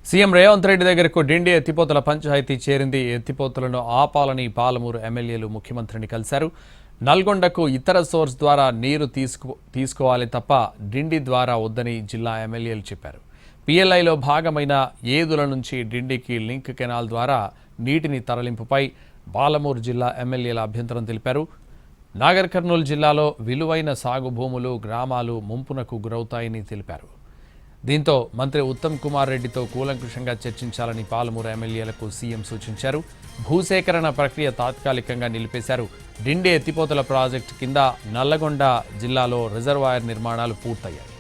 CM Revanth Reddy దగ్గరకు డిండి ఎత్తిపోతల పంచాయతీ చేరింది. ఎత్తిపోతలను ఆపాలని పాలమూరు ఎమ్మెల్యేలు ముఖ్యమంత్రిని కలిశారు. నల్గొండకు ఇతర సోర్స్ ద్వారా నీరు తీసుకోవాలి తప్ప డిండి ద్వారా వద్దని జిల్లా ఎమ్మెల్యేలు చెప్పారు. పీఎల్ఐలో భాగమైన ఏదుల నుంచి డిండికి లింక్ కెనాల్ ద్వారా నీటిని తరలింపుపై పాలమూరు జిల్లా ఎమ్మెల్యేల అభ్యంతరం తెలిపారు. నాగర్ కర్నూలు జిల్లాలో విలువైన సాగు భూములు, గ్రామాలు ముంపునకు గురవుతాయని తెలిపారు. దీంతో మంత్రి ఉత్తమ్ కుమార్ రెడ్డితో కూలంకుషంగా చర్చించాలని పాలమూరు ఎమ్మెల్యేలకు సీఎం సూచించారు. భూసేకరణ ప్రక్రియ తాత్కాలికంగా నిలిపేశారు. డిండి ఎత్తిపోతల ప్రాజెక్టు కింద నల్లగొండ జిల్లాలో రిజర్వాయర్ నిర్మాణాలు పూర్తయ్యాయి.